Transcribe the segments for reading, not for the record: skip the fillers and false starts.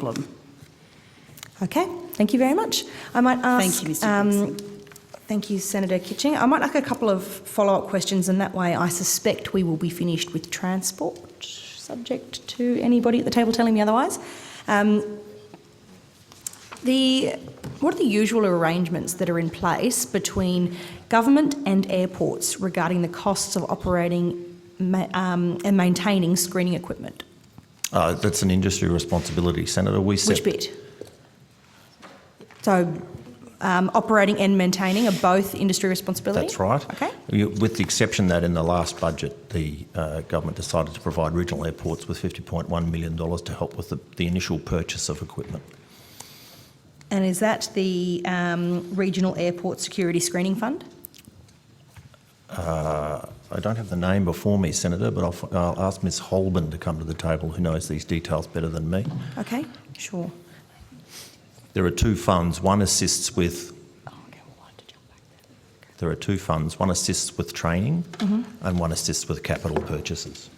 problem. Okay, thank you very much. I might ask... Thank you, Mr Gibson. Thank you, Senator Kitching. I might ask a couple of follow-up questions, and that way I suspect we will be finished with transport, subject to anybody at the table telling me otherwise. What are the usual arrangements that are in place between government and airports regarding the costs of operating and maintaining screening equipment? That's an industry responsibility, Senator. Which bit? So, operating and maintaining are both industry responsibility? That's right. Okay. With the exception that in the last budget, the government decided to provide regional airports with $50.1 million to help with the initial purchase of equipment. And is that the Regional Airport Security Screening Fund? I don't have the name before me, Senator, but I'll ask Ms Holborn to come to the table, who knows these details better than me. Okay, sure. There are two funds. One assists with... There are two funds. One assists with training and one assists with capital purchases.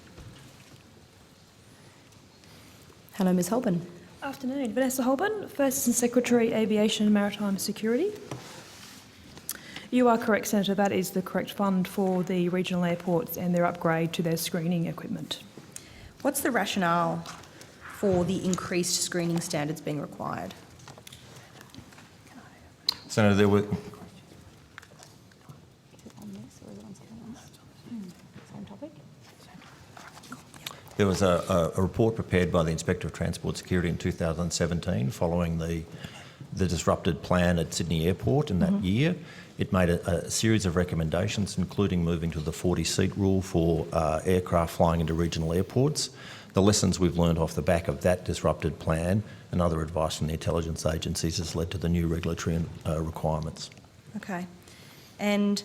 Hello, Ms Holborn. Afternoon. Vanessa Holborn, First Assistant Secretary, Aviation and Maritime Security. You are correct, Senator. That is the correct fund for the regional airports and their upgrade to their screening equipment. What's the rationale for the increased screening standards being required? Senator, there were... There was a report prepared by the Inspector of Transport Security in 2017 following the disrupted plan at Sydney Airport in that year. It made a series of recommendations, including moving to the 40-seat rule for aircraft flying into regional airports. The lessons we've learned off the back of that disrupted plan and other advice from the intelligence agencies has led to the new regulatory requirements. Okay. And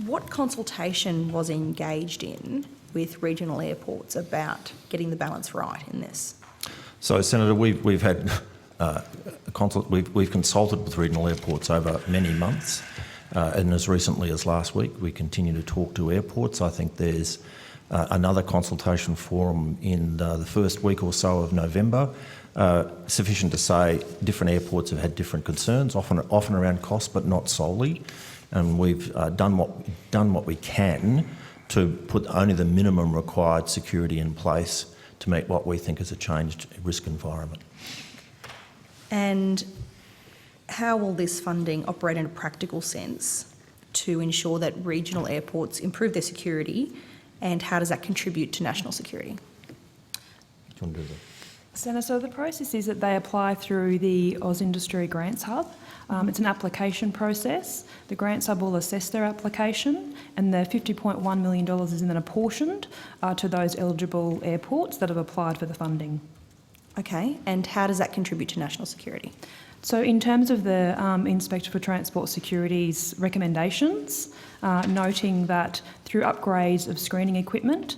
what consultation was engaged in with regional airports about getting the balance right in this? So, Senator, we've had we've consulted with regional airports over many months, and as recently as last week, we continue to talk to airports. I think there's another consultation forum in the first week or so of November. Sufficient to say, different airports have had different concerns, often around cost, but not solely. And we've done what we can to put only the minimum required security in place to meet what we think is a changed risk environment. And how will this funding operate in a practical sense to ensure that regional airports improve their security, and how does that contribute to national security? Do you want to do that? Senator, so the process is that they apply through the AusIndustry Grants Hub. It's an application process. The Grants Hub will assess their application, and the $50.1 million is then apportioned to those eligible airports that have applied for the funding. Okay, and how does that contribute to national security? So in terms of the Inspector for Transport Security's recommendations, noting that through upgrades of screening equipment,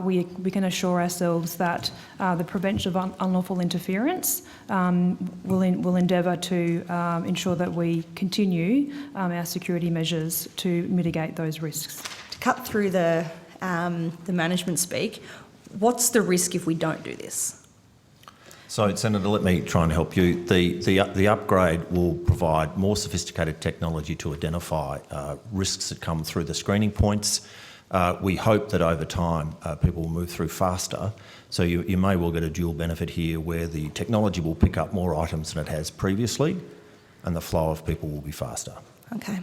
we can assure ourselves that the prevention of unlawful interference will endeavour to ensure that we continue our security measures to mitigate those risks. To cut through the management speak, what's the risk if we don't do this? So, Senator, let me try and help you. The upgrade will provide more sophisticated technology to identify risks that come through the screening points. We hope that over time people will move through faster. So you may well get a dual benefit here where the technology will pick up more items than it has previously and the flow of people will be faster. Okay.